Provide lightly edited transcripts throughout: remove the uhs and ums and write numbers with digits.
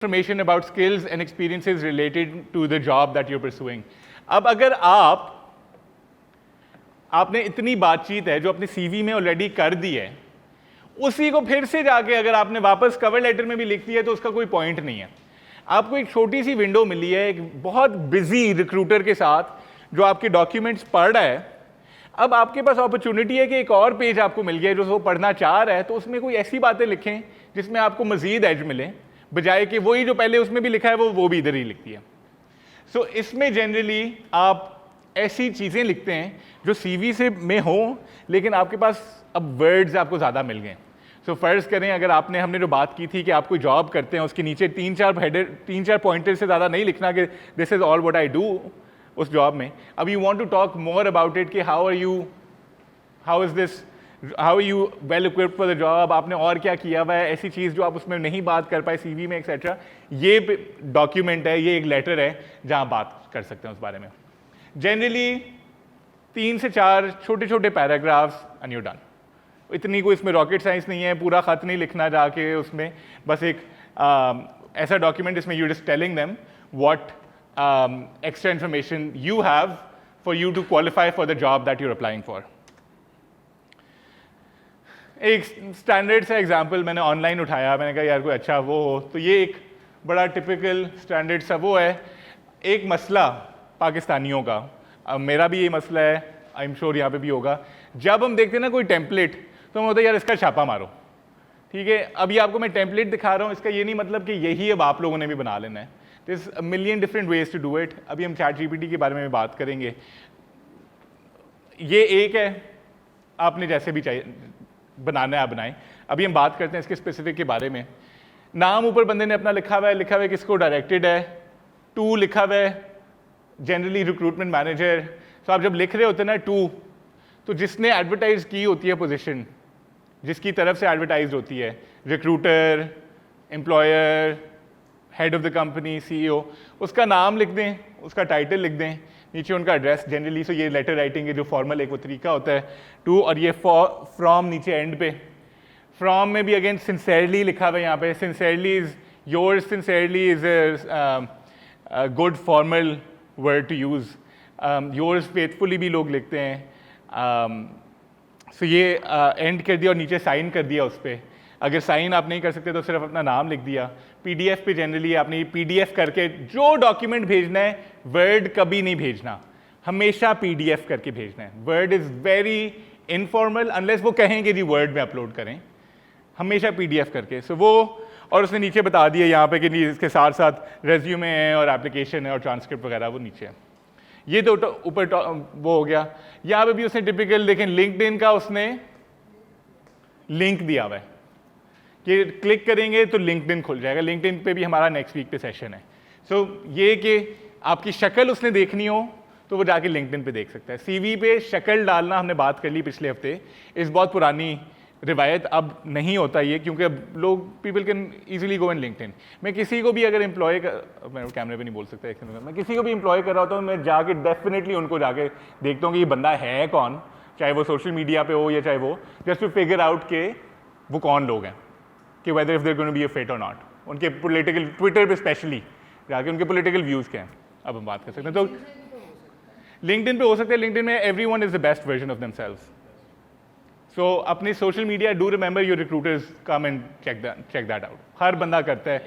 information about skills and experiences related to the job that you're pursuing. अब अगर आपने इतनी बातचीत है जो अपने सीवी में ऑलरेडी कर दी है, उसी को फिर से जाके अगर आपने वापस कवर लेटर में भी लिख दिया तो उसका कोई पॉइंट नहीं है। आपको एक छोटी सी विंडो मिली है एक बहुत बिजी रिक्रूटर के साथ जो आपके डॉक्यूमेंट्स पढ़ रहा है। अब आपके पास अपॉर्चुनिटी है कि एक और पेज आपको मिल गया जो वो पढ़ना चाह रहा है, तो उसमें कोई ऐसी बातें लिखें जिसमें आपको मजीद एज मिले, बजाय कि वही जो पहले उसमें भी लिखा है वो भी इधर ही लिखती है। सो इसमें जनरली आप ऐसी चीज़ें लिखते हैं जो सीवी से में हो, लेकिन आपके पास अब वर्ड्स आपको ज़्यादा मिल गए। सो फर्ज करें अगर हमने जो बात की थी कि आप कोई जॉब करते हैं, उसके नीचे तीन चार पॉइंटर से ज़्यादा नहीं लिखना कि this is all what I do उस जॉब में। अब you want to talk more about it कि how are you well equipped for the job, आपने और क्या किया हुआ है, ऐसी चीज़ जो आप उसमें नहीं बात कर पाए सीवी में एक्सेट्रा। ये डॉक्यूमेंट है, ये एक लेटर है जहाँ बात कर सकते हैं उस बारे में। जनरली 3 से 4 छोटे छोटे पैराग्राफ्स एंड यू डन। इतनी कोई इसमें रॉकेट साइंस नहीं है, पूरा खत नहीं लिखना जाके उसमें, बस एक ऐसा डॉक्यूमेंट जिसमें you just telling them what extra information you have for you to qualify for the job that you're applying for. एक स्टैंडर्ड सा एग्जाम्पल मैंने ऑनलाइन उठाया, मैंने कहा यार कोई अच्छा वो हो, तो ये एक बड़ा टिपिकल स्टैंडर्ड सा वो है, एक मसला पाकिस्तानियों का। अब मेरा भी ये मसला है, आई एम श्योर यहाँ पे भी होगा। जब हम देखते हैं ना कोई टेम्पलेट, तो हम होता है यार इसका छापा मारो, ठीक है। अभी आपको मैं टेम्पलेट दिखा रहा हूँ, इसका ये नहीं मतलब कि यही अब आप लोगों ने भी बना लेना है। This a million different ways to do it. अभी हम चैट जीपीटी के बारे में बात करेंगे। ये एक है, आपने जैसे भी चाहिए बनाना है आप बनाएं। अभी हम बात करते हैं इसके स्पेसिफिक के बारे में। नाम ऊपर बंदे ने अपना लिखा हुआ है किसको डायरेक्टेड है, टू लिखा हुआ है जनरली रिक्रूटमेंट मैनेजर। तो आप जब लिख रहे होते हैं ना टू, तो जिसने एडवर्टाइज की होती है पोजीशन, जिसकी तरफ से एडवर्टाइज होती है, recruiter, employer, head of the company, CEO, उसका नाम लिख दें, उसका टाइटल लिख दें, नीचे उनका एड्रेस जनरली। सो ये लेटर राइटिंग के जो फॉर्मल एक वो तरीका होता है टू, और ये फ्रॉम नीचे एंड पे। फ्रॉम में भी अगेन सिंसेरली लिखा हुआ है यहाँ पे, sincerely is yours, sincerely is a good formal word to use. Yours faithfully भी लोग लिखते हैं। सो ये एंड कर दिया और नीचे साइन कर दिया उस पर। अगर साइन आप नहीं कर सकते तो सिर्फ अपना नाम लिख दिया। पीडीएफ पे जनरली आपने पीडीएफ करके जो डॉक्यूमेंट भेजना है, वर्ड कभी नहीं भेजना, हमेशा पीडीएफ करके भेजना है। Word is very informal, unless वो कहें कि जी वर्ड में अपलोड करें, हमेशा पीडीएफ करके। सो वो, और उसने नीचे बता दिया यहाँ पे कि इसके साथ साथ रेज्यूमे है और एप्लीकेशन है और ट्रांसक्रिप्ट वगैरह वो नीचे है। ये तो ऊपर वो हो गया। यहाँ पे भी उसने टिपिकल देखें लिंक्डइन का उसने लिंक दिया हुआ है कि क्लिक करेंगे तो लिंक्डइन खुल जाएगा। लिंक्डइन पे भी हमारा नेक्स्ट वीक पे सेशन है। सो ये कि आपकी शक्ल उसने देखनी हो तो वो जाके लिंक्डइन पे देख सकता है। सीवी पे शक्ल डालना हमने बात कर ली पिछले हफ्ते, इस बहुत पुरानी रिवायत, अब नहीं होता ये, क्योंकि अब लोग people can easily go in LinkedIn. मैं किसी को भी अगर एम्प्लॉय मैं कैमरे पे नहीं बोल सकता, मैं किसी को भी एम्प्लॉय कर रहा होता हूँ, मैं जाके डेफिनेटली उनको जाके देखता हूँ कि ये बंदा है कौन, चाहे वो सोशल मीडिया पे हो या चाहे वो, जस्ट टू फिगर आउट के वो कौन लोग हैं, कि whether if they're going to be a fit or not. उनके पॉलिटिकल, ट्विटर पे स्पेशली जाके उनके पॉलिटिकल व्यूज़ क्या हैं, अब हम बात कर सकते हैं। तो लिंक्डइन पे हो सकता है, लिंक्डइन में everyone is the best version of themselves. So अपनी social media, do remember your recruiters come and check that out. हर बंदा करता है,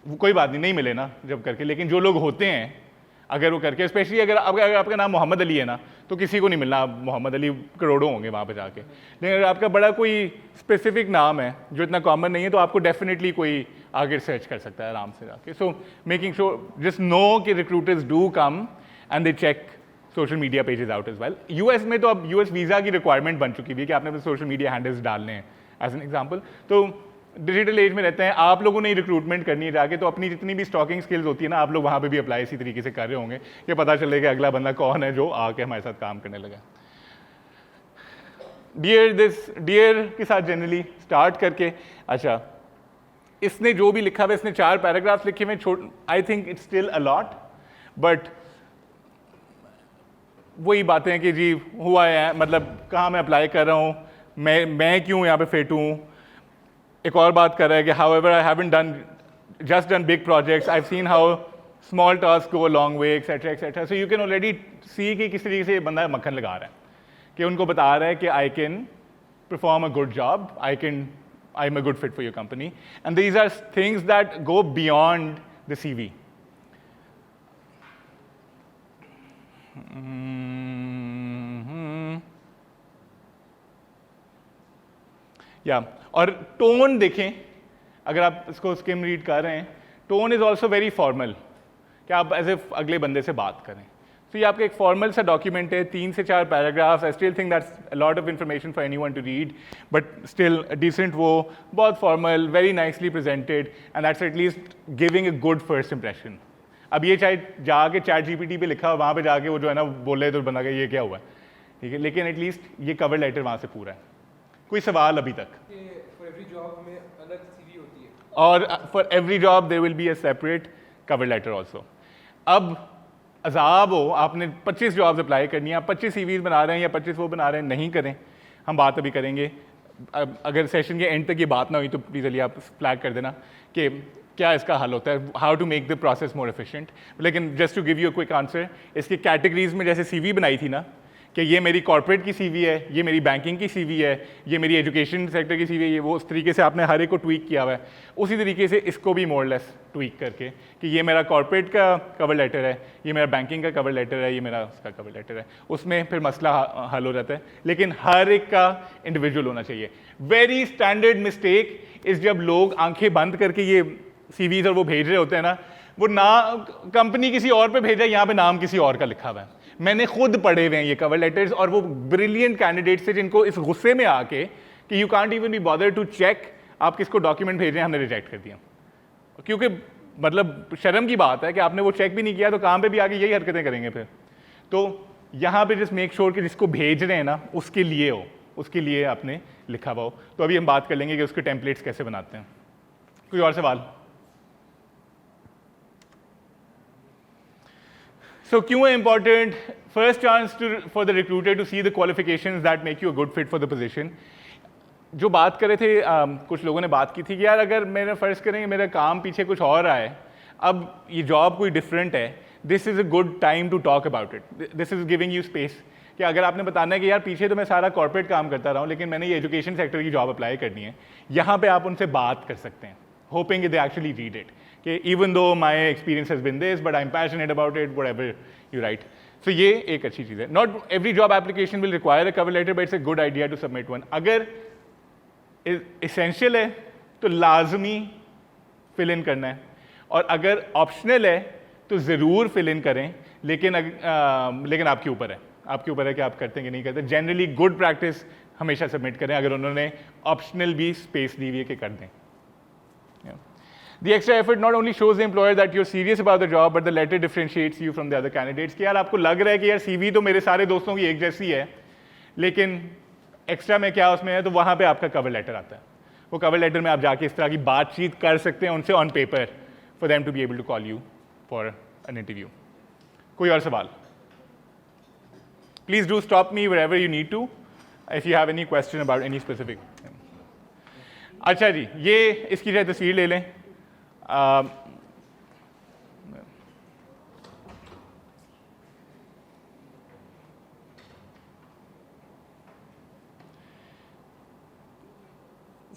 कोई बात नहीं मिले ना जब करके, लेकिन जो लोग होते हैं अगर वो करके, स्पेशली अगर आपका नाम मोहम्मद अली है ना, तो किसी को नहीं मिलना। मोहम्मद अली करोड़ों होंगे वहाँ पे जाके, लेकिन अगर आपका बड़ा कोई स्पेसिफिक नाम है जो इतना कॉमन नहीं है, तो आपको डेफिनेटली कोई आगे सर्च कर सकता है आराम से जाके। So making sure, just know कि recruiters do come and they check social media pages out as well. US में तो अब यूएस वीज़ा की रिक्वायरमेंट बन चुकी है कि आपने अपने सोशल मीडिया हैंडल्स डालने हैं एज एन एग्जाम्पल। तो डिजिटल एज में रहते हैं, आप लोगों ने रिक्रूटमेंट करनी है जाके, तो अपनी जितनी भी स्टॉकिंग स्किल्स होती है ना, आप लोग वहाँ पे भी अप्लाई इसी तरीके से कर रहे होंगे कि पता चलेगा अगला बंदा कौन है जो आके हमारे साथ काम करने लगा। डियर के साथ जनरली स्टार्ट करके, अच्छा इसने जो भी लिखा हुआ है, इसने 4 पैराग्राफ्स लिखे हुए, I think it's still a lot, but वही बातें हैं कि जी हुआ है, मतलब कहाँ मैं अप्लाई कर रहा हूँ, मैं क्यों यहाँ पे फिट हूँ, एक और बात कर रहा है कि however I haven't just done big projects, I've seen how small tasks go a long way, etc etc. So you can already see कि किस तरीके से ये बंदा मक्खन लगा रहा है कि उनको बता रहा है कि I can perform a good job, I'm a good fit for your company, and these are things that go beyond the CV. या और टोन देखें, अगर आप इसको स्किम रीड कर रहे हैं, tone is also very formal, कि आप एज ए अगले बंदे से बात करें. तो ये आपका एक फॉर्मल सा डॉक्यूमेंट है, 3 से 4 paragraphs. I still think that's a lot of information for anyone to read, but still decent, वो बहुत formal, very nicely presented, and that's at least giving a good first impression. अब ये चाहे जाके चैट जीपीटी पे लिखा हो, वहाँ पे जाके वो जो है ना बोले तो बंदा ये क्या हुआ है, ठीक है, लेकिन एटलीस्ट ये कवर लेटर वहाँ से पूरा है. कोई सवाल अभी तक? फॉर एवरी जॉब में अलग सीवी होती है, और for every job there will be a separate cover letter also. अब अजाब हो, आपने 25 जॉब्स अप्लाई करनी है, आप 25 सीवीज बना रहे हैं या 25 वो बना रहे हैं, नहीं करें, हम बात अभी करेंगे. अगर सेशन के एंड तक ये बात ना हुई तो प्लीज़ अली आप फ्लैग कर देना कि क्या इसका हल होता है, how to make the process more efficient. लेकिन just to give you a quick answer, इसकी कैटेगरीज में जैसे सीवी बनाई थी ना कि ये मेरी कॉर्पोरेट की सीवी है, ये मेरी बैंकिंग की सीवी है, ये मेरी एजुकेशन सेक्टर की सीवी है, ये वो उस तरीके से आपने हर एक को ट्वीक किया हुआ है. उसी तरीके से इसको भी मोर लेस ट्वीक करके कि ये मेरा कॉर्पोरेट का कवर लेटर है, ये मेरा बैंकिंग का कवर लेटर है, ये मेरा उसका कवर लेटर है, उसमें फिर मसला हल हो जाता है. लेकिन हर एक का इंडिविजुअल होना चाहिए. वेरी स्टैंडर्ड मिस्टेक इस जब लोग आंखें बंद करके ये सीवीज और वो भेज रहे होते हैं ना, वो ना कंपनी किसी और पे भेजा, यहाँ पे नाम किसी और का लिखा हुआ है. मैंने खुद पढ़े हुए हैं ये कवर लेटर्स, और वो ब्रिलियंट कैंडिडेट से जिनको इस गुस्से में आके कि you can't even be bother to check आप किसको डॉक्यूमेंट भेज रहे हैं, हमने रिजेक्ट कर दिया. क्योंकि मतलब शर्म की बात है कि आपने वो चेक भी नहीं किया, तो काम पे भी आके यही हरकतें करेंगे फिर. तो यहाँ पे जस्ट मेक श्योर कि जिसको भेज रहे हैं ना उसके लिए हो, उसके लिए आपने लिखा हुआ हो. तो अभी हम बात कर लेंगे कि उसके टेम्पलेट्स कैसे बनाते हैं. कोई और सवाल? So क्यों है important? First chance for the recruiter to see the qualifications that make you a good fit for the position. जो बात कर रहे थे, कुछ लोगों ने बात की थी कि यार अगर मेरा फ़र्ज़ करें मेरा काम पीछे कुछ और रहा है, अब ये जॉब कोई डिफरेंट है, this is a good time to talk about it. This is giving you space कि अगर आपने बताना है कि यार पीछे तो मैं सारा कॉर्पोरेट काम करता रहा हूँ, लेकिन मैंने ये एजुकेशन सेक्टर की जॉब अप्लाई करनी है, यहाँ पे आप उनसे बात कर सकते हैं, hoping they actually read it. Even though my experience has been this, but I'm passionate about it, whatever you write. So ये एक अच्छी चीज़ है. Not every job application will require a cover letter, but it's a good idea to submit one. अगर essential है तो लाजमी fill in करना है, और अगर optional है तो ज़रूर fill in करें, लेकिन आपके ऊपर है, आपके ऊपर है कि आप करते हैं कि नहीं करते. Generally good practice हमेशा submit करें अगर उन्होंने optional भी space दी हुई है कि कर दें. The extra effort not only shows the employer that you're serious about the job, but the letter differentiates you from the other candidates. कि यार आपको लग रहा है कि यार CV तो मेरे सारे दोस्तों की एक जैसी है, लेकिन एक्स्ट्रा में क्या उसमें है, तो वहाँ पे आपका कवर लेटर आता है. वो कवर लेटर में आप जाके इस तरह की बातचीत कर सकते हैं उनसे on paper for them to be able to call you for an interview. कोई और सवाल? Please do stop me wherever you need to if you have any question about any specific. अच्छा जी, ये इसकी जो तस्वीर ले लें.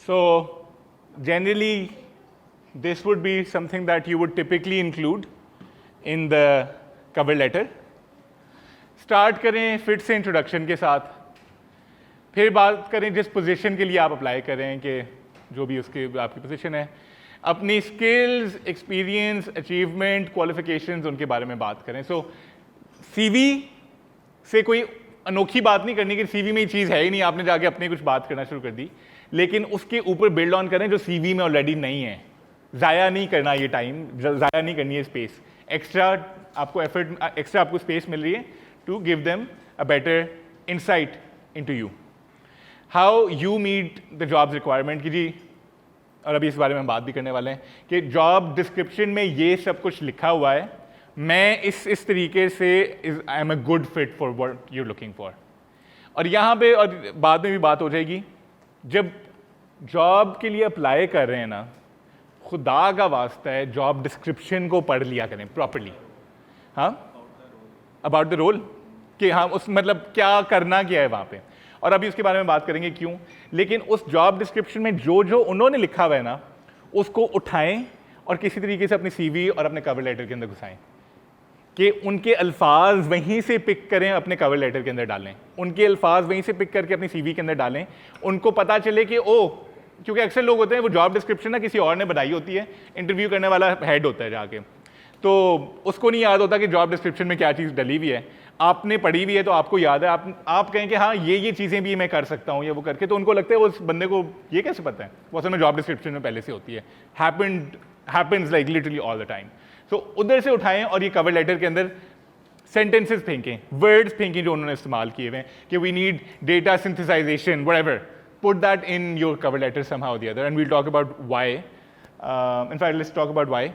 So generally this would be something that you would typically include in the cover letter. Start करें fit से इंट्रोडक्शन के साथ, फिर बात करें जिस पोजीशन के लिए आप अप्लाई कर रहे हैं कि जो भी उसके आपकी पोजीशन है, अपनी स्किल्स, एक्सपीरियंस, अचीवमेंट, क्वालिफिकेशंस उनके बारे में बात करें. सो सीवी से कोई अनोखी बात नहीं करनी कि सीवी में ये चीज़ है ही नहीं, आपने जाके अपनी कुछ बात करना शुरू कर दी, लेकिन उसके ऊपर बिल्ड ऑन करें जो सीवी में ऑलरेडी नहीं है. ज़ाया नहीं करना ये टाइम, ज़ाया नहीं करनी है स्पेस. एक्स्ट्रा आपको एफर्ट, एक्स्ट्रा आपको स्पेस मिल रही है to give them a better insight into you. How you meet the jobs requirement की जी, और अभी इस बारे में हम बात भी करने वाले हैं कि जॉब डिस्क्रिप्शन में ये सब कुछ लिखा हुआ है, मैं इस तरीके से I am a good fit for what you are looking for. और यहाँ पे और बाद में भी बात हो जाएगी, जब जॉब के लिए अप्लाई कर रहे हैं ना, खुदा का वास्ता है जॉब डिस्क्रिप्शन को पढ़ लिया करें प्रॉपर्ली। हाँ, अबाउट द रोल, कि हाँ उस मतलब क्या करना क्या है वहाँ पे, और अभी उसके बारे में बात करेंगे क्यों। लेकिन उस जॉब डिस्क्रिप्शन में जो जो उन्होंने लिखा हुआ है ना, उसको उठाएं और किसी तरीके से अपनी सीवी और अपने कवर लेटर के अंदर घुसाएं, कि उनके अल्फाज वहीं से पिक करें, अपने कवर लेटर के अंदर डालें, उनके अल्फाज वहीं से पिक करके अपनी सीवी के अंदर डालें। उनको पता चले कि ओ, क्योंकि अक्सर लोग होते हैं वो जॉब डिस्क्रिप्शन ना किसी और ने बनाई होती है, इंटरव्यू करने वाला हेड होता है जाके, तो उसको नहीं याद होता कि जॉब डिस्क्रिप्शन में क्या चीज़ डली हुई है। आपने पढ़ी हुई है तो आपको याद है, आप कहें कि हाँ ये चीज़ें भी मैं कर सकता हूँ या वो करके, तो उनको लगता है उस बंदे को ये कैसे पता है, वो असल में जॉब डिस्क्रिप्शन में पहले से होती है। Happens like literally all the time. तो उधर से उठाएं और ये कवर लेटर के अंदर सेंटेंसेस फेंकें, वर्ड्स फेंकें जो उन्होंने इस्तेमाल किए हुए हैं, कि we need data synthesization whatever, put that in your cover letter somehow the other, and we'll talk about why. In fact let's talk about why.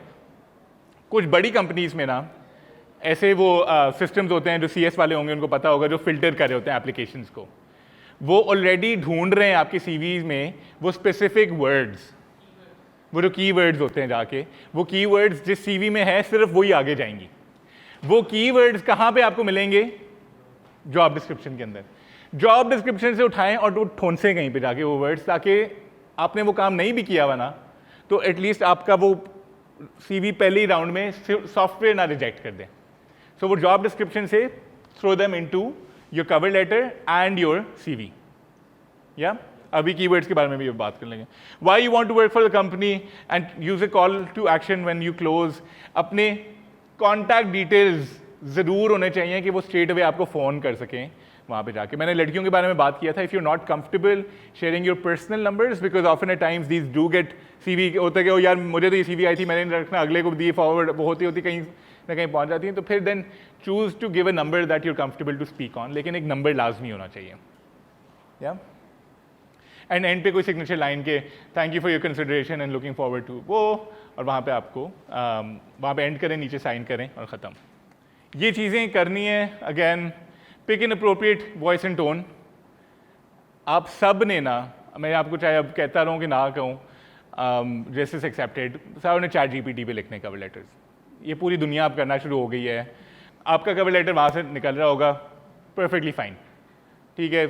कुछ बड़ी कंपनीज में ना ऐसे वो सिस्टम्स होते हैं, जो CS वाले होंगे उनको पता होगा, जो फिल्टर कर रहे होते हैं एप्लीकेशंस को, वो ऑलरेडी ढूंढ रहे हैं आपकी सीवीज में वो स्पेसिफिक वर्ड्स, वो जो कीवर्ड्स होते हैं, जाके वो कीवर्ड्स जिस सीवी में है सिर्फ वही आगे जाएंगी। वो कीवर्ड्स कहाँ पे आपको मिलेंगे? जॉब डिस्क्रिप्शन के अंदर। जॉब डिस्क्रिप्शन से उठाएं और वो ठोंसे कहीं पे जाके वो वर्ड्स, ताकि आपने वो काम नहीं भी किया हुआ ना, तो एटलीस्ट आपका वो सीवी पहले ही राउंड में सॉफ्टवेयर ना रिजेक्ट कर दे। सो वो जॉब डिस्क्रिप्शन से throw them into your cover letter and your CV. या अभी कीवर्ड्स के बारे में भी बात कर लेंगे। Why you want to work for the company and use a call to action when you close. अपने कॉन्टैक्ट डिटेल्स ज़रूर होने चाहिए कि वो स्ट्रेट अवे आपको फ़ोन कर सकें वहाँ पे जाके। मैंने लड़कियों के बारे में बात किया था, if you not comfortable sharing your personal numbers, because often at times these do get CV होता है कि ओ यार मुझे तो ये सीवी आई थी, मैंने नहीं रखना, अगले को दी फॉरवर्ड वो होती कहीं ना कहीं पहुँच जाती है। तो फिर then choose to give a number that you're comfortable to speak on, लेकिन एक नंबर लाजमी होना चाहिए। या एंड एंड पे कोई सिग्नेचर लाइन के thank you for your consideration and looking forward to वो, और वहाँ पे आपको वहाँ पे एंड करें, नीचे साइन करें और ख़त्म। ये चीज़ें करनी है। Again pick in appropriate voice and tone. आप सब ने ना, मैं आपको चाहे अब कहता रहूँ कि ना कहूँ, जैसे एक्सेप्टेड, सब ने ChatGPT पे लिखने कवर लेटर्स। ये पूरी दुनिया अब करना शुरू हो गई है। आपका कवर लेटर वहाँ से निकल रहा होगा, परफेक्टली फाइन, ठीक है।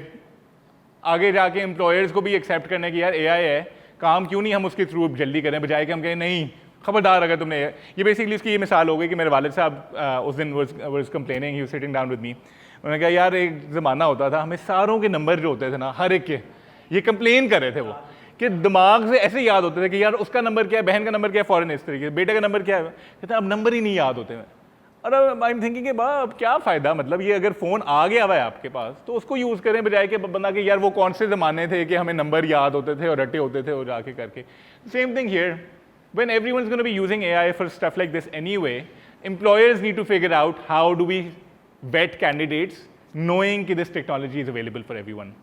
आगे जाके एम्प्लॉयर्स को भी एक्सेप्ट करने की यार AI है, काम क्यों नहीं हम उसके थ्रू जल्दी करें, बजाय कि हम कहें नहीं खबरदार अगर तुमने ये बेसिकली इसकी ये मिसाल हो गई कि मेरे वालिद साहब उस दिन was complaining, he was sitting down with me. उन्होंने कहा यार एक ज़माना होता था हमें सारों के नंबर जो होते थे ना, हर एक के, ये कंप्लेन कर रहे थे वो, कि दिमाग से ऐसे याद होते थे कि यार उसका नंबर क्या है, बहन का नंबर क्या है, फ़ौरन इस तरीके, बेटे का नंबर क्या है, कहते अब नंबर ही नहीं याद होते हैं। और आई एम थिंकिंग कि अब क्या फ़ायदा, मतलब ये अगर फ़ोन आ गया हुआ है आपके पास तो उसको यूज़ करें, बजाय कि बंदा कि यार वो कौन से ज़माने थे कि हमें नंबर याद होते थे और रटे होते थे और जाके करके। Same thing here, when everyone's going to be using AI for stuff like this anyway, employers need to figure out how do we vet candidates knowing that this technology is available for everyone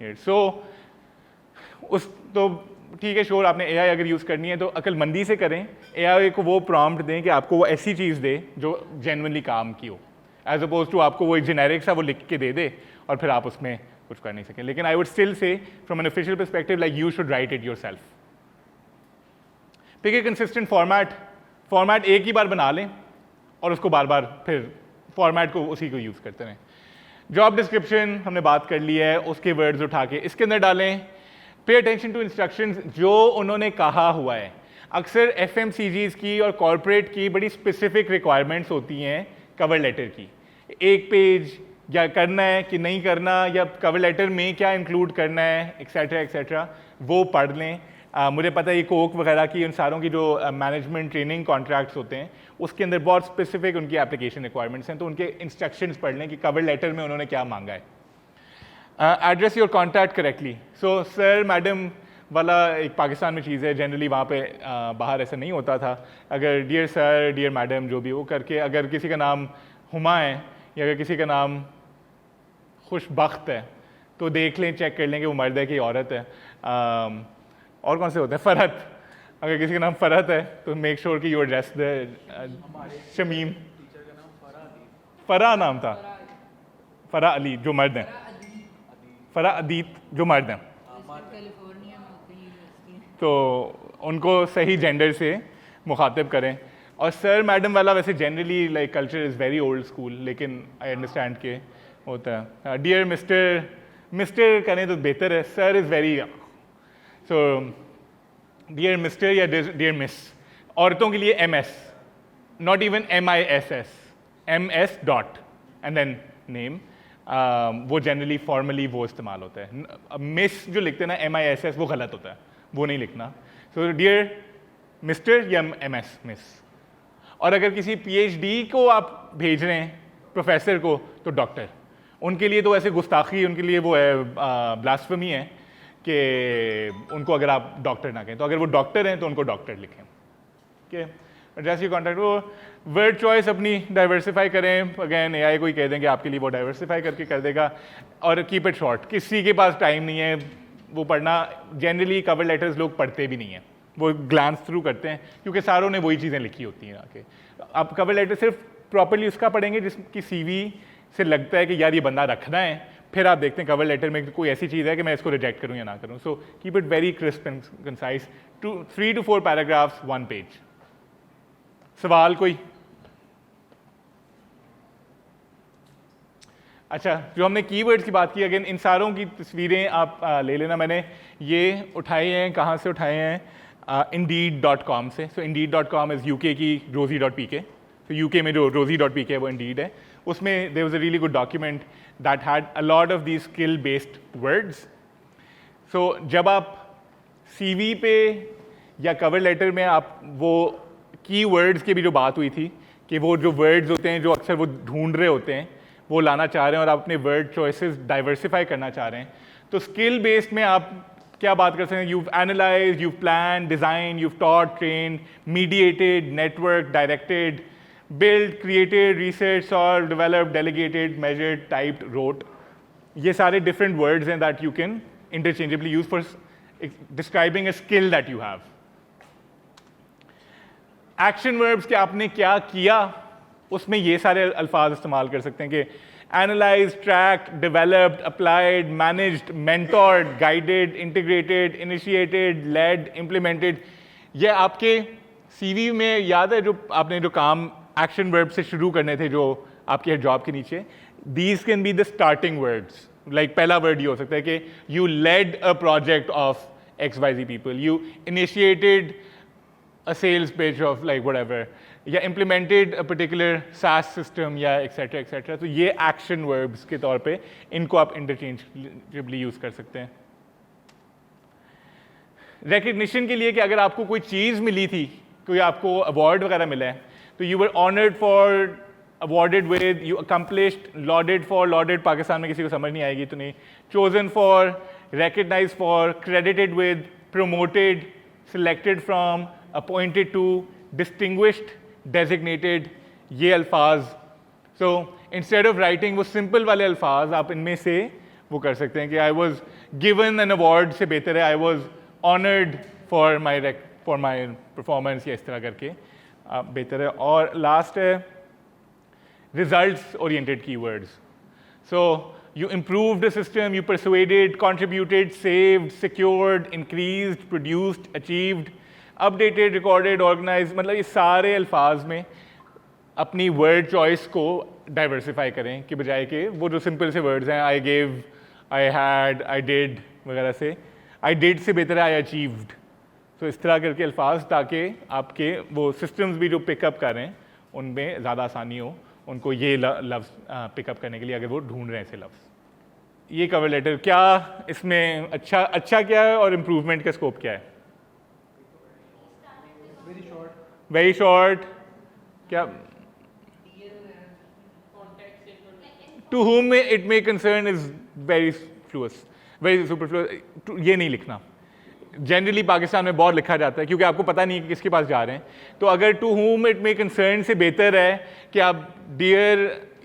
here. So उस तो ठीक है, sure आपने AI अगर use करनी है तो अक्लमंदी से करें, AI को वो प्रॉम्प्ट दें कि आपको वो ऐसी चीज़ दे जो जेन्युइनली काम की हो, एज अपोज टू आपको वो एक जेनेरिक सा वो लिख के दे दे और फिर आप उसमें कुछ कर नहीं सकें। लेकिन I would still say from an official perspective like you should write it yourself. Pick a consistent format एक ही बार बना लें और उसको बार बार फिर फॉर्मेट को उसी को यूज़ करते रहें। जॉब डिस्क्रिप्शन हमने बात कर ली है, उसके वर्ड्स उठा के इसके अंदर डालें। पे अटेंशन टू इंस्ट्रक्शंस जो उन्होंने कहा हुआ है। अक्सर FMCGs की और कॉरपोरेट की बड़ी स्पेसिफिक रिक्वायरमेंट्स होती हैं कवर लेटर की, एक पेज या करना है कि नहीं करना, या कवर लेटर में क्या इंक्लूड करना है, एक्सेट्रा एक्सेट्रा, वो पढ़ लें। मुझे पता है ये कोक वगैरह की उन सारों की जो मैनेजमेंट ट्रेनिंग कॉन्ट्रैक्ट्स होते हैं उसके अंदर बहुत स्पेसिफिक उनकी एप्लीकेशन रिक्वायरमेंट्स हैं, तो उनके इंस्ट्रक्शंस पढ़ लें कि कवर लेटर में उन्होंने क्या मांगा है। Address your contact correctly. So sir madam वाला एक पाकिस्तान में चीज़ है, जनरली वहाँ पे बाहर ऐसा नहीं होता था। अगर डियर सर डियर मैडम जो भी वो करके, अगर किसी का नाम हुमा है या अगर किसी का नाम खुशबख्त है तो देख लें, चेक कर लें कि वो मर्द है कि औरत है। और कौन से होते हैं, फ़रहत, अगर किसी का नाम फ़रहत है तो मेक श्योर कि योर एड्रेस शमीम, फ़रा नाम था, फ़रा अली जो मर्द हैं, फ़रा अदीत जो मर्द हैं। तो उनको सही जेंडर से मुखातिब करें। और सर मैडम वाला वैसे generally like culture is very old school, लेकिन आई अंडरस्टैंड के होता है। डियर मिस्टर, मिस्टर करें तो बेहतर है, sir is very, so dear mister या डियर मिस। औरतों के लिए MS, not even MISS, MS dot and then name, वो जनरली फॉर्मली वो इस्तेमाल होता है। मिस जो लिखते हैं ना MISS, वो गलत होता है, वो नहीं लिखना। सो डियर मिस्टर या MS मिस। और अगर किसी PhD को आप भेज रहे हैं प्रोफेसर को तो डॉक्टर। उनके लिए तो ऐसे गुस्ताखी, उनके लिए वो है ब्लास्फेमी है कि उनको अगर आप डॉक्टर ना कहें, तो अगर वो डॉक्टर हैं तो उनको डॉक्टर लिखें। ओके, एड्रेस योर कॉन्टैक्ट, वो वर्ड चॉइस अपनी डाइवर्सिफाई करें। अगेन AI को ही कह देंगे आपके लिए, वो डाइवर्सिफाई करके कर देगा। और कीप इट शॉर्ट, किसी के पास टाइम नहीं है वो पढ़ना। जनरली कवर लेटर्स लोग पढ़ते भी नहीं हैं, वो ग्लांस थ्रू करते हैं, क्योंकि सारों ने वही चीज़ें लिखी होती हैं आके। आप कवर लेटर सिर्फ प्रॉपर्ली उसका पढ़ेंगे जिसकी CV से लगता है कि यार ये बंदा रखना है, फिर आप देखते हैं कवर लेटर में कोई ऐसी चीज़ है कि मैं इसको रिजेक्ट करूं या ना करूं। So keep it very crisp and concise, 3 to 4 paragraphs, 1 page. सवाल कोई? अच्छा, जो हमने कीवर्ड्स की बात की, अगेन इन सारों की तस्वीरें आप ले लेना। मैंने ये उठाए हैं, कहाँ से उठाए हैं? Indeed.com से। सो Indeed.com इज़ UK की rosie.pk। तो UK में जो rosie.pk है वो Indeed है। उसमें there was a really good document that had a lot of these skill based words। so जब आप CV पे या कवर लेटर में आप वो की वर्ड्स की भी जो बात हुई थी कि वो जो वर्ड्स होते हैं जो अक्सर वो ढूंढ रहे होते हैं, वो लाना चाह रहे हैं और आप अपने वर्ड चॉइसेस डाइवर्सिफाई करना चाह रहे हैं, तो स्किल बेस्ड में आप क्या बात कर सकते हैं? you've analyzed, you've planned, designed, you've taught, trained, mediated, networked, directed, built, created, researched, solved, developed, delegated, measured, typed, wrote। ये सारे different words हैं that you can interchangeably use for describing a skill that you have। Action verbs के आपने क्या किया, उसमें ये सारे अल्फाज इस्तेमाल कर सकते हैं कि analyzed, tracked, developed, applied, managed, mentored, guided, integrated, initiated, led, implemented। ये आपके CV में याद है जो आपने जो काम एक्शन वर्ब से शुरू करने थे जो आपके जॉब के नीचे? These can be the starting words। like पहला वर्ड ये हो सकता है कि you led a project of XYZ people, you initiated a sales pitch of like whatever, या implemented a particular SaaS system या etc etc। तो ये action verbs के तौर पे इनको आप interchangeably यूज कर सकते हैं। recognition के लिए कि अगर आपको कोई चीज़ मिली थी, कोई आपको अवार्ड वगैरह मिला है, तो you were honored for, awarded with, you accomplished, lauded for, lauded Pakistan में किसी को समझ नहीं आएगी तो नहीं, chosen for, recognized for, credited with, promoted, selected from, appointed to, distinguished, designated, ये अल्फाज। so instead of writing वो simple वाले अल्फाज आप इनमें से वो कर सकते हैं कि I was given an award से बेहतर है I was honored for my performance, या इस तरह करके आप बेहतर है। और लास्ट है results oriented keywords। so you improved the system, you persuaded, contributed, saved, secured, increased, produced, achieved, updated, recorded, organized। मतलब ये सारे अल्फाज में अपनी वर्ड चॉइस को डाइवर्सिफाई करें कि बजाय कि वो जो सिंपल से वर्ड्स हैं I gave, I had, I did वगैरह से, आई डिड से बेहतर है आई अचीव्ड। तो इस तरह करके अल्फाज, ताकि आपके वो सिस्टम्स भी जो पिकअप कर रहे हैं उनमें ज़्यादा आसानी हो उनको ये लफ्ज़ पिकअप करने के लिए अगर वो ढूंढ रहे हैं ऐसे लफ्ज़। ये कवर लेटर क्या इसमें अच्छा क्या है और इम्प्रूवमेंट का स्कोप क्या है? वेरी शॉर्ट क्या? To whom it may concern is very fluous, very superfluous। ये नहीं लिखना। जनरली पाकिस्तान में बहुत लिखा जाता है क्योंकि आपको पता नहीं कि किसके पास जा रहे हैं। तो अगर to whom it may concern से बेहतर है कि आप डियर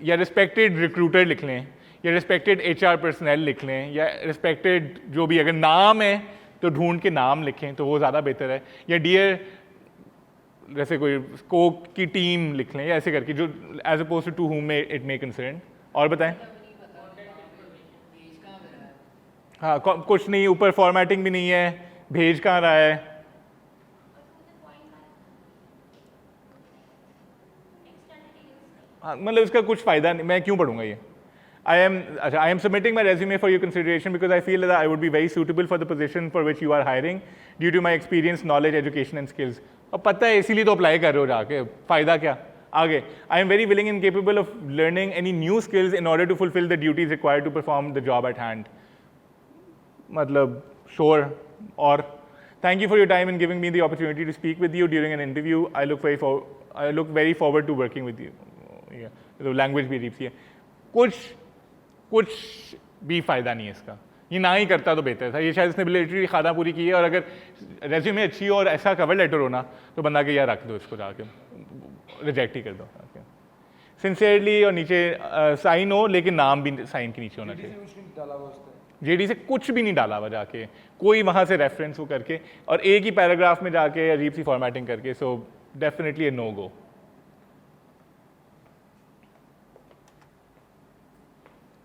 या रिस्पेक्टेड रिक्रूटर लिख लें, या रिस्पेक्टेड HR पर्सनल लिख लें, या रिस्पेक्टेड जो भी, अगर नाम है तो ढूंढ के नाम लिखें तो वो ज़्यादा बेहतर है। या डियर जैसे कोई कोक की टीम लिख लें, या ऐसे करके जो as oppose to whom it may concern। और बताएं। हाँ कुछ नहीं, ऊपर फॉर्मेटिंग भी नहीं है, भेज कहाँ रहा है, हाँ मतलब इसका कुछ फ़ायदा नहीं, मैं क्यों पढ़ूंगा ये। I am submitting my resume for your consideration because I feel that I would be very suitable for the position for which you are hiring due to my experience, knowledge, education and skills. और पता है इसीलिए तो apply कर रहे हो जाके, फ़ायदा क्या आगे। I am very willing and capable of learning any new skills in order to fulfil the duties required to perform the job at hand. मतलब श्योर। और thank you for your time and giving me the opportunity to speak with you during an interview. I look very forward to working with you. तो language भी अजीब सी है, कुछ भी फ़ायदा नहीं है इसका, ये ना ही करता तो बेहतर था। ये शायद इसने मिलिट्री खाना पूरी की है, और अगर रेज्यूमे अच्छी हो और ऐसा कवर लेटर हो ना तो बंदा के यार रख दो इसको, जाके रिजेक्ट ही कर दो। सिंसियरली और नीचे साइन हो, लेकिन नाम भी साइन के नीचे होना चाहिए। जेडी से कुछ भी नहीं डाला हुआ जाके, कोई वहाँ से रेफरेंस वो करके और एक ही पैराग्राफ में जाके अजीब सी फॉर्मेटिंग करके, सो डेफिनेटली ए नो गो।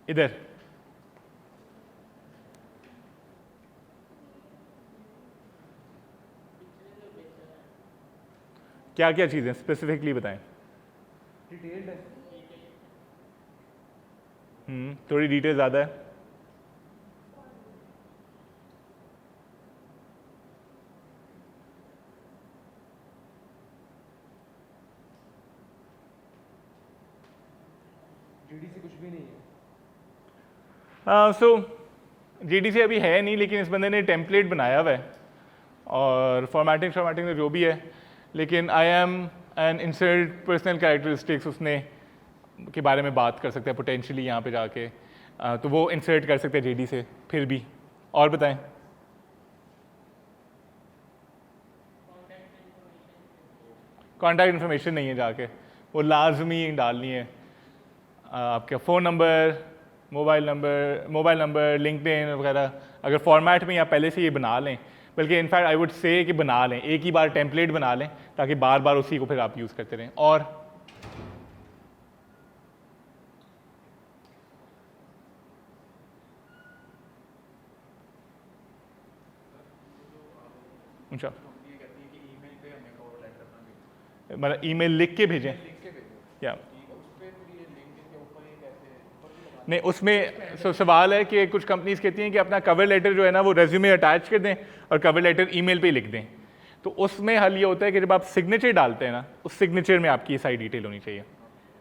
इधर क्या क्या चीज़ें स्पेसिफिकली बताएं। डिटेल्ड है, थोड़ी डिटेल ज़्यादा है। जीडी से कुछ भी नहीं है। सो जीडी से अभी है नहीं, लेकिन इस बंदे ने टेम्पलेट बनाया हुआ है और फॉर्मेटिंग तो जो भी है, लेकिन I am an insert personal characteristics उसने के बारे में बात कर सकते हैं पोटेंशियली यहाँ पे जाके, तो वो इंसर्ट कर सकते हैं जेडी से फिर भी। और बताएं। कॉन्टैक्ट इन्फॉर्मेशन नहीं है जाके, वो लाजमी डालनी है। आपका phone number, mobile number, LinkedIn वगैरह, अगर फॉर्मेट में या पहले से ये बना लें, बल्कि इनफैक्ट आई वुड से कि बना लें, एक ही बार टेम्पलेट बना लें ताकि बार बार उसी को फिर आप यूज़ करते रहें। और अच्छा, मतलब ईमेल लिख के भेजें या नहीं, उसमें सवाल है कि कुछ कंपनीज कहती हैं कि अपना कवर लेटर जो है ना वो रेज्यूमे अटैच कर दें और कवर लेटर ईमेल पे ही लिख दें। तो उसमें हल ये होता है कि जब आप सिग्नेचर डालते हैं ना, उस सिग्नेचर में आपकी ये सारी डिटेल होनी चाहिए।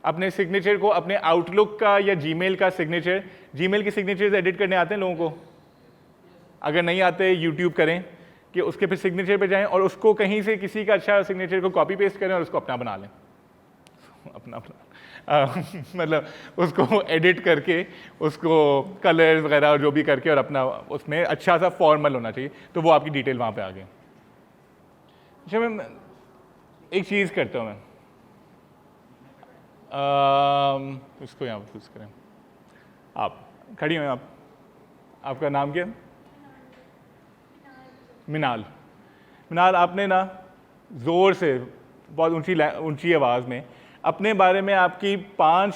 अपने सिग्नेचर को, अपने आउटलुक का या जीमेल का सिग्नेचर, जीमेल के सिग्नेचर्स एडिट करने आते हैं लोगों को? अगर नहीं आते यूट्यूब करें कि उसके फिर सिग्नेचर पे जाएं और उसको कहीं से किसी का अच्छा सिग्नेचर को कॉपी पेस्ट करें और उसको अपना बना लें, अपना मतलब उसको एडिट करके, उसको कलर्स वगैरह और जो भी करके और अपना उसमें अच्छा सा फॉर्मल होना चाहिए, तो वो आपकी डिटेल वहाँ पे आ गई। अच्छा, मैं एक चीज़ करता हूँ, मैं इसको यहाँ पर चूज़ करें। आप खड़ी हैं, आपका नाम क्या? मिनाल। आपने ना ज़ोर से बहुत ऊंची आवाज़ में अपने बारे में आपकी 5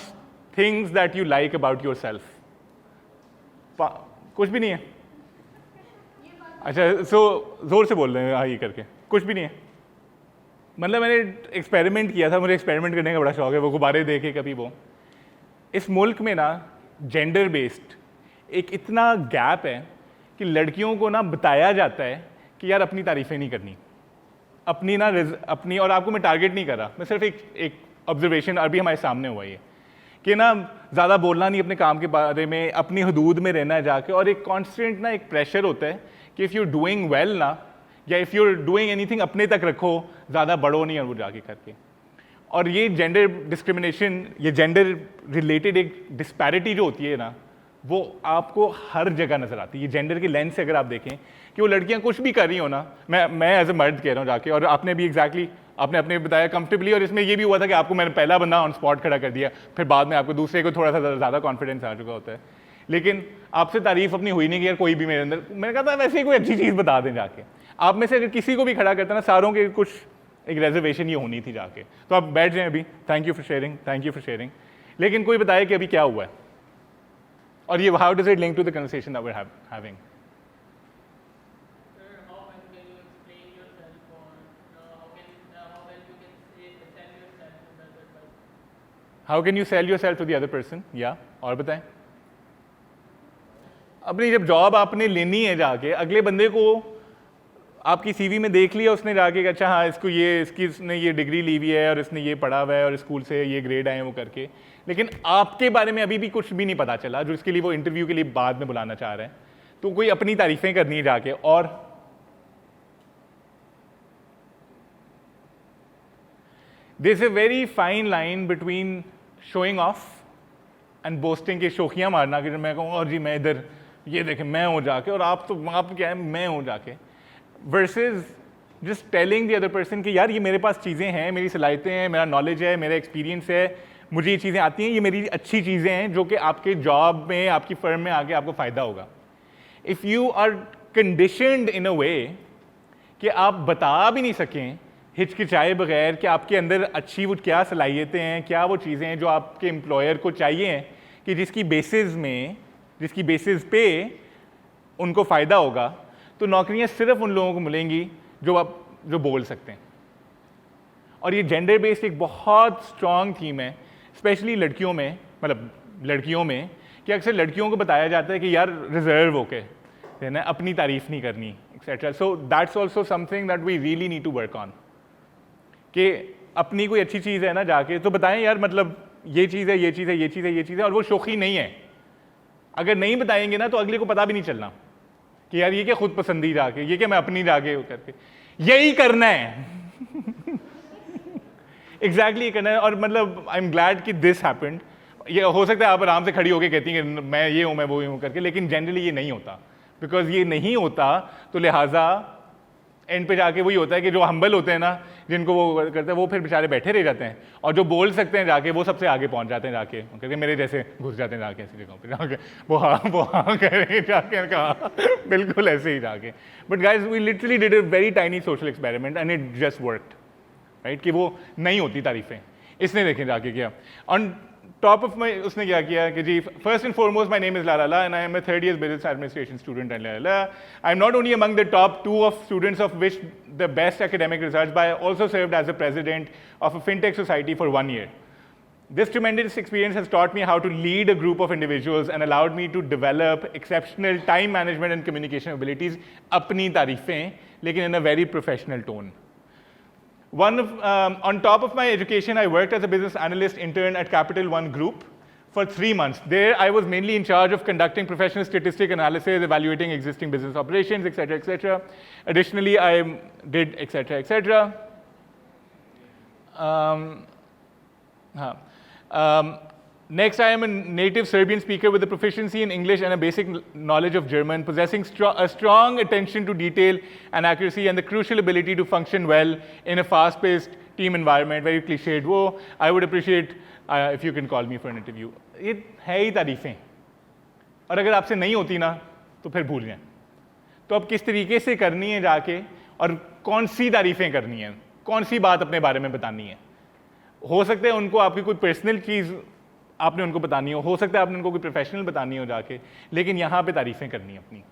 things that you like about your self. कुछ भी नहीं है? अच्छा, सो ज़ोर से बोल रहे हैं हाँ ये करके, कुछ भी नहीं है? मतलब मैंने एक्सपेरिमेंट किया था, मुझे एक्सपेरिमेंट करने का बड़ा शौक है, वो गुब्बारे देखे कभी वो। इस मुल्क में ना जेंडर बेस्ड एक इतना गैप है कि लड़कियों को ना बताया जाता है कि यार अपनी तारीफ़ें नहीं करनी, अपनी, और आपको मैं टारगेट नहीं कर रहा, मैं सिर्फ एक ऑब्जर्वेशन अभी हमारे सामने हुआ ये कि ना ज़्यादा बोलना नहीं अपने काम के बारे में, अपनी हदूद में रहना है जाके, और एक कॉन्स्टेंट ना एक प्रेशर होता है कि इफ़ यू डूइंग वेल ना, या इफ़ यू डूइंग एनीथिंग अपने तक रखो, ज़्यादा बढ़ो नहीं और वो जाके करके। और ये जेंडर डिस्क्रिमिनेशन, ये जेंडर रिलेटेड एक डिस्पैरिटी जो होती है ना, वो आपको हर जगह नज़र आती है। ये जेंडर की लेंस से अगर आप देखें कि वो लड़कियां कुछ भी कर रही हो ना, मैं एज ए मर्द कह रहा हूँ जाके, और आपने भी एग्जैक्टली आपने अपने बताया कंफर्टेबली, और इसमें ये भी हुआ था कि आपको मैंने पहला बंदा ऑन स्पॉट खड़ा कर दिया, फिर बाद में आपको दूसरे को थोड़ा सा ज़्यादा कॉन्फिडेंस आ चुका होता है, लेकिन आपसे तारीफ अपनी हुई नहीं कि यार कोई भी मेरे अंदर, मैंने कहा था वैसे ही कोई अच्छी चीज़ बता दें जाके। आप में से अगर किसी को भी खड़ा करता ना, सारों के कुछ एक रेजर्वेशन ये होनी थी जाके। तो आप बैठ जाएं अभी, थैंक यू फॉर शेयरिंग। लेकिन कोई बताए कि अभी क्या हुआ है, और ये how does it link to the conversation that we are having? How can you sell your self to the other person, या और बताएं। अपनी जब जॉब आपने लेनी है जाके, अगले बंदे को आपकी सीवी में देख लिया उसने जाके कि अच्छा हाँ इसको ये इसने ये डिग्री ली हुई है और इसने ये पढ़ा हुआ है और स्कूल से ये ग्रेड आए हैं वो करके, लेकिन आपके बारे में अभी भी कुछ भी नहीं पता चला जो इसके लिए वो इंटरव्यू के लिए बाद में बुलाना चाह रहे हैं, तो कोई अपनी तारीफें करनी है जाके। और there is a very fine line between showing off and boasting के, शोखियां मारना कि मैं कहूँ और जी मैं इधर ये देखें मैं हूँ जाके, और आप तो आप क्या है मैं हूँ जाके, versus just telling the other person कि यार ये मेरे पास चीज़ें हैं, मेरी सलाहियतें हैं, मेरा नॉलेज है, मेरा एक्सपीरियंस है, मुझे ये चीज़ें आती हैं, ये मेरी अच्छी चीज़ें हैं जो कि आपके जॉब में आपकी फर्म में आगे आपको फ़ायदा होगा। इफ़ यू आर कंडीशनड इन अ वे कि आप बता भी नहीं सकें हिचकिचाए बगैर कि आपके अंदर अच्छी वो क्या सलाहियतें हैं, क्या वो चीज़ें हैं जो आपके एम्प्लॉयर को चाहिए कि जिसकी बेसिस पे उनको फ़ायदा होगा, तो नौकरियां सिर्फ उन लोगों को मिलेंगी जो बोल सकते हैं। और ये जेंडर बेस्ड एक बहुत स्ट्रॉन्ग थीम है, स्पेशली लड़कियों में, मतलब लड़कियों में, कि अक्सर लड़कियों को बताया जाता है कि यार रिजर्व होके है अपनी तारीफ नहीं करनी etcetera. So that's also something that we really need to work on, कि अपनी कोई अच्छी चीज़ है ना जाके तो बताएं यार मतलब ये चीज़ है, ये चीज़ है, ये चीज़ है, ये चीज़ है, और वो शौकी नहीं है। अगर नहीं बताएंगे ना तो अगले को पता भी नहीं चलना कि यार ये क्या खुद पसंदी जाके, ये क्या मैं अपनी जाके करके, यही करना है एग्जैक्टली करना है। और मतलब आई एम ग्लैड कि दिस हैपेंड। ये हो सकता है आप आराम से खड़ी होकर कहती हैं कि मैं ये हूँ मैं वो हूँ करके, लेकिन जनरली ये नहीं होता। बिकॉज ये नहीं होता तो लिहाजा एंड पे जाके वही होता है कि जो हम्बल होते हैं ना, जिनको वो करते हैं, वो फिर बेचारे बैठे रह जाते हैं, और जो बोल सकते हैं जाके वो सबसे आगे पहुंच जाते हैं जाके, करके मेरे जैसे घुस जाते हैं जाके ऐसी जगहों पे जाके, वो हाँ करें जाके, कहा बिल्कुल ऐसे ही जाके। But guys we literally did a very tiny social experiment and it just worked, right, कि वो नहीं होती तारीफें। इसने देखें जाके किया ऑन टॉप ऑफ माई, उसने क्या किया कि जी first and foremost my name is Lala and I am a third year business administration student and Lala. I am not only among the top 2 of students of which the best academic results, but I also served as the president of a fintech society for 1 year. This tremendous experience has taught me how to lead a group of individuals and allowed me to develop exceptional time management and communication abilities. अपनी तारीफें लेकिन in a very professional tone. On top of my education, I worked as a business analyst intern at Capital One Group for 3 months. There, I was mainly in charge of conducting professional statistic analysis, evaluating existing business operations, etc., etc. Additionally, I did etc., etc. Next, I am a native Serbian speaker with a proficiency in English and a basic knowledge of German, possessing a strong attention to detail and accuracy and the crucial ability to function well in a fast-paced team environment. Very cliched. वो I would appreciate if you can call me for an interview. ये है ही तारीफें, और अगर आपसे नहीं होती ना तो फिर भूल जाएं। तो अब किस तरीके से करनी है जाके, और कौन सी तारीफें करनी है, कौन सी बात अपने बारे में बतानी है। हो सकता है उनको आपकी कोई पर्सनल चीज़ आपने उनको बतानी हो सकता है आपने उनको कोई प्रोफेशनल बतानी हो जाके, लेकिन यहाँ पे तारीफें करनी है अपनी।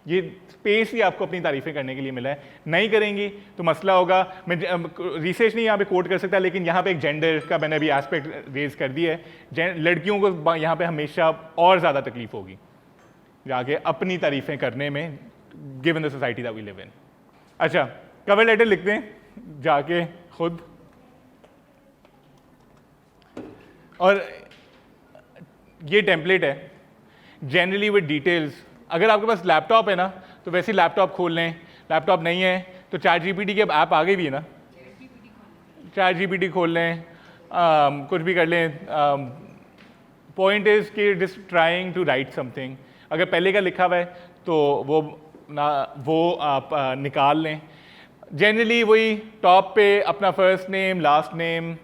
ये स्पेस ही आपको अपनी तारीफें करने के लिए मिला है। नहीं करेंगी तो मसला होगा। मैं रिसर्च नहीं यहाँ पे कोट कर सकता, लेकिन यहाँ पे एक जेंडर का मैंने अभी एस्पेक्ट रेज कर दिया है। लड़कियों को यहाँ पे हमेशा और ज़्यादा तकलीफ होगी जाके अपनी तारीफें करने में, given the society that we live in. अच्छा, कवर लेटर लिखते हैं जाके खुद, और ये टेम्पलेट है जनरली विद डिटेल्स। अगर आपके पास लैपटॉप है ना तो वैसे ही लैपटॉप खोल लें, लैपटॉप नहीं है तो ChatGPT की अब ऐप आ गई भी है ना, ChatGPT खोल लें, कुछ भी कर लें। पॉइंट इज कि just trying to write something. अगर पहले का लिखा हुआ है तो वो आप निकाल लें। जनरली वही टॉप पे अपना first name, last name,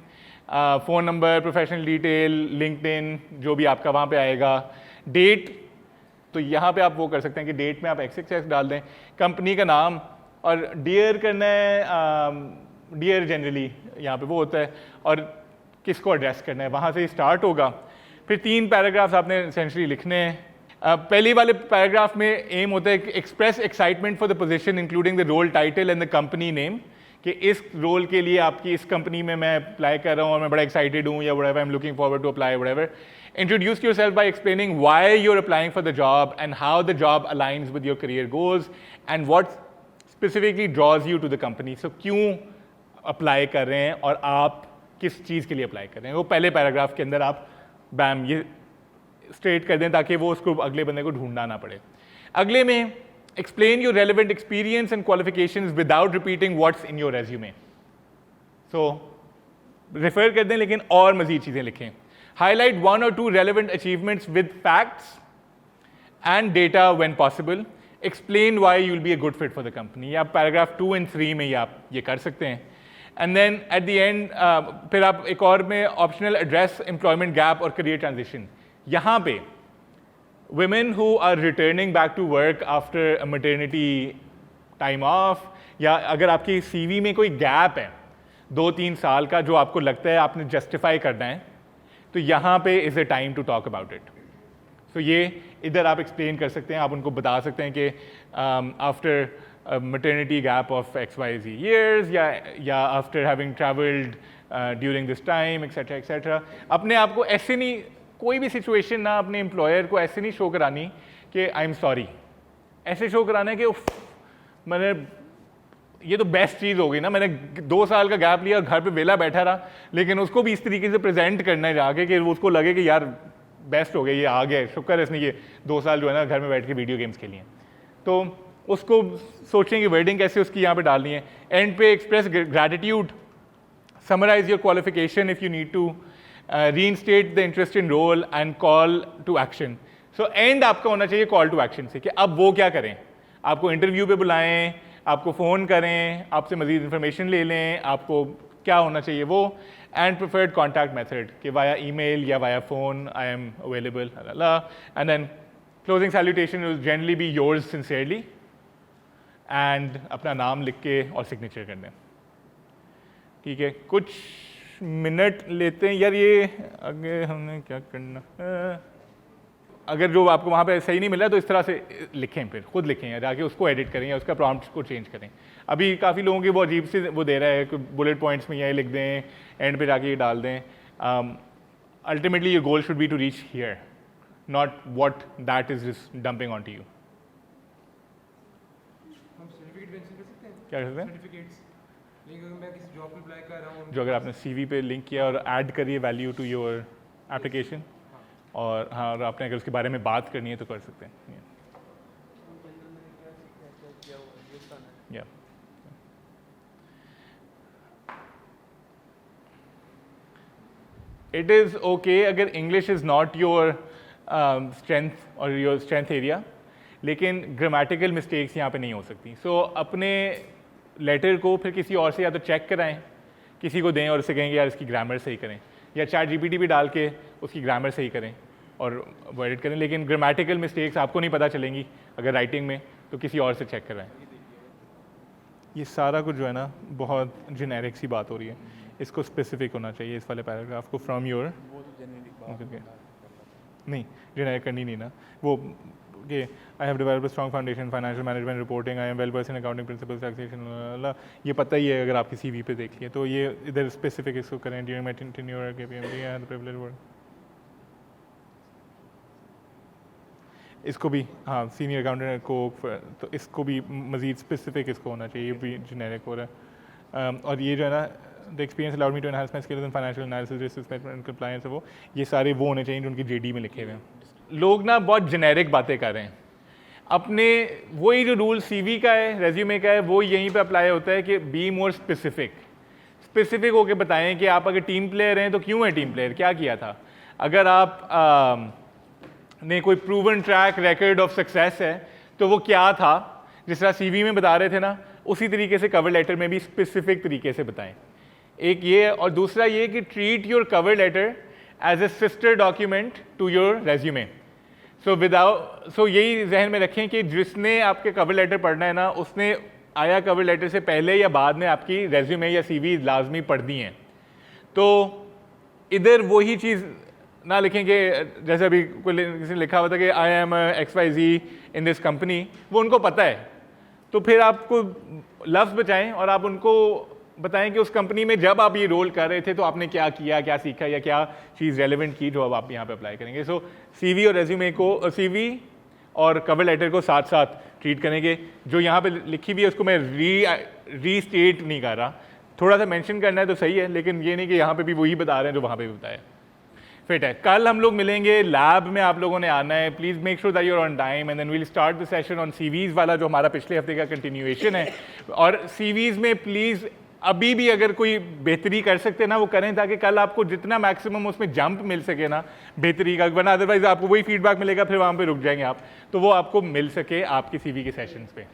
phone number, professional detail, LinkedIn, जो भी आपका वहाँ पे आएगा। डेट, तो यहाँ पे आप वो कर सकते हैं कि डेट में आप XXX डाल दें, कंपनी का नाम, और डियर करना है, डियर जनरली यहाँ पे वो होता है, और किसको एड्रेस करना है, वहाँ से ही स्टार्ट होगा। फिर 3 पैराग्राफ्स आपने एसेंशली लिखने हैं। पहले वाले पैराग्राफ में एम होता है कि express excitement for the position including the role title and the company name, कि इस रोल के लिए आपकी इस कंपनी में मैं अप्लाई कर रहा हूँ और मैं बड़ा एक्साइटेड हूँ या whatever, I'm looking forward to apply, whatever. Introduce yourself by explaining why you're applying for the job and how the job aligns with your career goals and what specifically draws you to the company. So क्यों apply कर रहे हैं और आप किस चीज़ के लिए apply कर रहे हैं, वो पहले पैराग्राफ के अंदर आप बैम ये स्ट्रेट कर दें ताकि वो उसको अगले बंदे को ढूंढना ना पड़े. अगले में explain your relevant experience and qualifications without repeating what's in your resume. So refer कर दें लेकिन और मज़ीद चीज़ें लिखें. Highlight 1 or 2 relevant achievements with facts and data when possible. Explain why you'll be a good fit for the company. आप paragraph 2 and 3 में आप ये कर सकते हैं. And then at the end फिर आप एक और में optional address employment gap और career transition. यहाँ पे women who are returning back to work after a maternity time off, या अगर आपकी CV में कोई गैप है 2-3 साल का जो आपको लगता है आपने जस्टिफाई करना है, तो यहाँ पे is a time to talk about it. So ये इधर आप एक्सप्लेन कर सकते हैं, आप उनको बता सकते हैं कि after maternity gap of XYZ years या after having travelled during this time etcetera etcetera. अपने आप को ऐसे नहीं, कोई भी सिचुएशन ना अपने एम्प्लॉयर को ऐसे नहीं शो करानी कि आई एम सॉरी, ऐसे शो कराना है कि उफ मैंने ये तो बेस्ट चीज़ हो गई ना, मैंने 2 साल का गैप लिया और घर पे वेला बैठा रहा, लेकिन उसको भी इस तरीके से प्रेजेंट करना है जाके कि उसको लगे कि यार बेस्ट हो गया, ये आ गया, शुक्र है इसने ये 2 साल जो है ना घर में बैठ के वीडियो गेम्स खेली हैं. तो उसको सोचें कि वर्डिंग कैसे उसकी यहाँ पे डालनी है. एंड पे express gratitude, summarize your qualification if you need to, reinstate the interest in role and call to action. So end आपका होना चाहिए call to action से कि अब वो क्या करें, आपको इंटरव्यू पे बुलाएं, आपको फ़ोन करें, आपसे मज़ीद इन्फॉर्मेशन ले लें, आपको क्या होना चाहिए वो. एंड प्रिफर्ड कॉन्टैक्ट मेथड कि वाया ईमेल या via phone I am available, and then closing salutation will generally be yours sincerely, एंड अपना नाम लिख के और सिग्नेचर कर दें. ठीक है, कुछ मिनट लेते हैं यार, ये आगे हमने क्या करना है. अगर जो आपको वहाँ पे सही नहीं मिला तो इस तरह से लिखें, फिर खुद लिखें या जाके उसको एडिट करें या उसका प्रॉम्प्ट को चेंज करें. अभी काफ़ी लोगों की वो अजीब से वो दे रहा है कि बुलेट पॉइंट्स में ये लिख दें, एंड पे जाके ये डाल दें. Ultimately your goal should be to reach here, not what that is dumping on to you. हम सर्टिफिकेट मेंशन कर सकते हैं, क्या करते हैं सर्टिफिकेट्स. लेकिन अगर मैं किसी जॉब पे अप्लाई कर रहा हूँ, जो अगर आपने CV पे लिंक किया और ऐड करिए वैल्यू टू योर एप्लीकेशन, और हाँ और आपने अगर उसके बारे में बात करनी है तो कर सकते हैं. या इट इज़ ओके अगर English is not your strength और योर स्ट्रेंथ एरिया, लेकिन ग्रामेटिकल मिस्टेक्स यहाँ पे नहीं हो सकती. सो अपने लेटर को फिर किसी और से या तो चेक कराएं, किसी को दें और उससे कहेंगे यार इसकी ग्रामर सही करें, या ChatGPT भी डाल के उसकी ग्रामर सही करें और वो एडिट करें. लेकिन ग्रामेटिकल मिस्टेक्स आपको नहीं पता चलेंगी अगर राइटिंग में, तो किसी और से चेक करवाएं. ये सारा कुछ जो है ना बहुत जेनेरिक सी बात हो रही है, इसको स्पेसिफिक होना चाहिए इस वाले पैराग्राफ को. फ्रॉम योर नहीं जेनेरिक करनी नहीं ना वो कि I have developed a strong foundation financial management reporting, I am well versed in accounting principles taxation, ये पता ही है अगर आपकी CV पे देख लिया. तो ये इधर स्पेसिफिक इसको करें. During my tenure at KPMG I had the privilege work. इसको भी हाँ सीनियर अकाउंटेंट को, तो इसको भी मज़ीद स्पेसिफिक इसको होना चाहिए, ये भी जेनेरिक हो रहा है. और ये जो है ना the experience allowed me to enhance my skills in financial analysis, risk management and compliance, वो ये सारे वो होने चाहिए जो उनकी JD में लिखे हुए हैं. लोग ना बहुत जेनेरिक बातें कर रहे हैं, अपने वही जो रूल CV का है, रेज्यूमे का है, वो यहीं पे अप्लाई होता है कि बी मोर स्पेसिफिक. स्पेसिफिक होके बताएं कि आप अगर टीम प्लेयर हैं तो क्यों है टीम प्लेयर, क्या किया था. अगर आप ने कोई proven track record of success है तो वो क्या था, जिस तरह CV में बता रहे थे ना, उसी तरीके से कवर लेटर में भी स्पेसिफिक तरीके से बताएं. एक ये, और दूसरा ये कि treat your cover letter as a sister document to your resume. So यही जहन में रखें कि जिसने आपके कवर लेटर पढ़ना है ना, उसने आया कवर लेटर से पहले या बाद में आपकी रेज्यूमे या CV लाजमी पढ़नी है. तो इधर वही चीज़ ना लिखें कि जैसे अभी कोई किसी ने लिखा हुआ था कि I am XYZ in this company, वो उनको पता है, तो फिर आपको लफ्ज़ बचाएं और आप उनको बताएं कि उस कंपनी में जब आप ये रोल कर रहे थे तो आपने क्या किया, क्या सीखा या क्या चीज़ रेलेवेंट की जो अब आप यहाँ पे अप्लाई करेंगे। सो सीवी और रेज्यूमे को, सीवी और कवर लेटर को साथ साथ ट्रीट करेंगे। जो यहाँ पे लिखी हुई है उसको मैं रीस्टेट नहीं कर रहा, थोड़ा सा मेंशन करना है तो सही है, लेकिन ये नहीं कि यहाँ पे भी वही बता रहे हैं जो वहाँ पे भी बताया। फिट है, कल हम लोग मिलेंगे लैब में, आप लोगों ने आना है। Please make sure that you are on time and then we'll start the session on CVs वाला जो हमारा पिछले हफ्ते का कंटिन्यूएशन है। और सीवीज़ में प्लीज़ अभी भी अगर कोई बेहतरी कर सकते हैं ना वो करें, ताकि कल आपको जितना मैक्सिमम उसमें जंप मिल सके ना बेहतरी का, वरना अदरवाइज आपको वही फीडबैक मिलेगा, फिर वहाँ पे रुक जाएंगे आप, तो वो आपको मिल सके आपकी सीवी के सेशंस पे।